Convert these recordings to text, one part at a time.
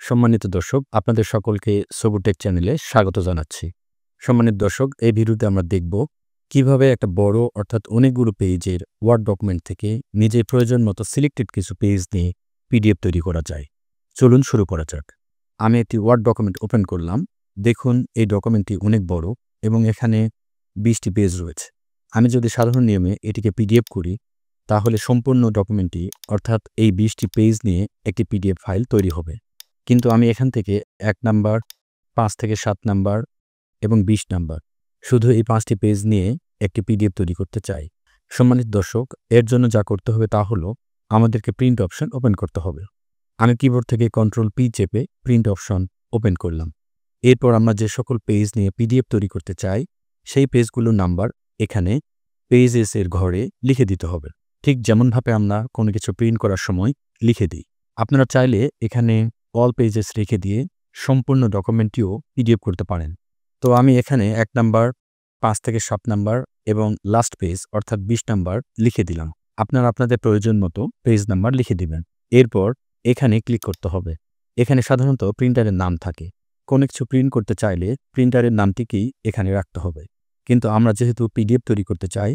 সম্মানিত দর্শক, আপনাদের সকলকে সবুরটেক চ্যানেলে স্বাগত জানাচ্ছি। সম্মানিত দর্শক, এই ভিডিওতে আমরা দেখব কিভাবে একটা বড় অর্থাৎ অনেকগুলো পেজের ওয়ার্ড ডকুমেন্ট থেকে নিজের প্রয়োজন মতো সিলেক্টেড কিছু পেজ নিয়ে পিডিএফ তৈরি করা যায়। চলুন শুরু করা যাক। আমি একটি ওয়ার্ড ডকুমেন্ট ওপেন করলাম। দেখুন এই ডকুমেন্টটি অনেক বড় এবং এখানে 20টি পেজ রয়েছে। আমি যদি সাধারণ নিয়মে এটিকে পিডিএফ করি তাহলে সম্পূর্ণ ডকুমেন্টটি অর্থাৎ এই 20টি পেজ নিয়ে একটি পিডিএফ ফাইল তৈরি হবে। কিন্তু আমি এখান থেকে 1 নাম্বার, 5 থেকে 7 নাম্বার এবং 20 নাম্বার শুধু এই 5টি পেজ নিয়ে একটি পিডিএফ তৈরি করতে চাই। সম্মানিত দর্শক, এর জন্য যা করতে হবে তা হলো আমাদেরকে প্রিন্ট অপশন ওপেন করতে হবে। আমি কিবোর্ড থেকে Ctrl+P চেপে প্রিন্ট অপশন ওপেন করলাম। এরপর আমরা যে সকল পেজ নিয়ে পিডিএফ তৈরি করতে চাই সেই পেজগুলোর নাম্বার এখানে পেজেস এর ঘরে লিখে দিতে হবে, ঠিক যেমনভাবে আমরা কোনো কিছু প্রিন্ট করার সময় লিখে দিই। আপনারা চাইলে এখানে অল পেজেস রেখে দিয়ে সম্পূর্ণ ডকুমেন্টটিও পিডিএফ করতে পারেন। তো আমি এখানে 1 নাম্বার, 5 থেকে 7 নাম্বার এবং লাস্ট পেজ অর্থাৎ 20 নাম্বার লিখে দিলাম। আপনারা আপনাদের প্রয়োজন মতো পেজ নাম্বার লিখে দিবেন। এরপর এখানে ক্লিক করতে হবে। এখানে সাধারণত প্রিন্টারের নাম থাকে। কোনো কিছু প্রিন্ট করতে চাইলে প্রিন্টারের নামটিকেই এখানে রাখতে হবে। কিন্তু আমরা যেহেতু পিডিএফ তৈরি করতে চাই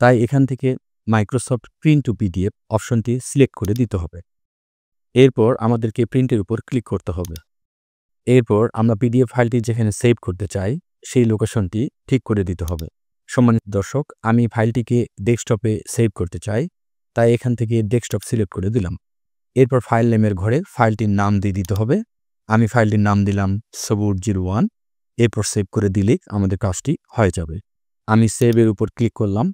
তাই এখান থেকে মাইক্রোসফট প্রিন্ট টু পিডিএফ অপশনটি সিলেক্ট করে দিতে হবে। এরপর আমাদেরকে প্রিন্টের উপর ক্লিক করতে হবে। এরপর আমরা পিডিএফ ফাইলটি যেখানে সেভ করতে চাই সেই লোকেশনটি ঠিক করে দিতে হবে। সম্মানিত দর্শক, আমি ফাইলটিকে ডেস্কটপে সেভ করতে চাই, তাই এখান থেকে ডেস্কটপ সিলেক্ট করে দিলাম। এরপর ফাইল নেমের ঘরে ফাইলটির নাম দিয়ে দিতে হবে। আমি ফাইলটির নাম দিলাম সবুর01। এরপর সেভ করে দিলেই আমাদের কাজটি হয়ে যাবে। আমি সেভের উপর ক্লিক করলাম।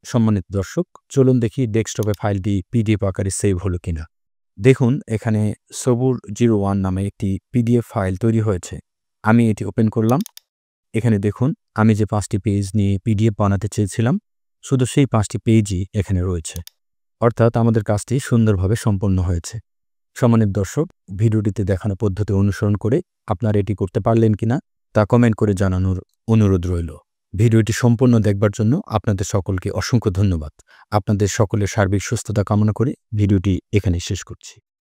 সম্মানিত দর্শক, চলুন দেখি ডেস্কটপে ফাইলটি পিডিএফ আকারে সেভ হলো কিনা। দেখুন এখানে সবুর01 নামে একটি পিডিএফ ফাইল তৈরি হয়েছে। আমি এটি ওপেন করলাম। এখানে দেখুন আমি যে 5টি পেজ নিয়ে পিডিএফ বানাতে চেয়েছিলাম শুধু সেই 5টি পেজই এখানে রয়েছে, অর্থাৎ আমাদের কাজটি সুন্দরভাবে সম্পন্ন হয়েছে। সম্মানিত দর্শক, ভিডিওটিতে দেখানো পদ্ধতি অনুসরণ করে আপনারা এটি করতে পারলেন কিনা তা কমেন্ট করে জানানোর অনুরোধ রইল। ভিডিওটি সম্পূর্ণ দেখবার জন্য আপনাদের সকলকে অসংখ্য ধন্যবাদ। আপনাদের সকলের সার্বিক সুস্থতা কামনা করে ভিডিওটি এখানে শেষ করছি।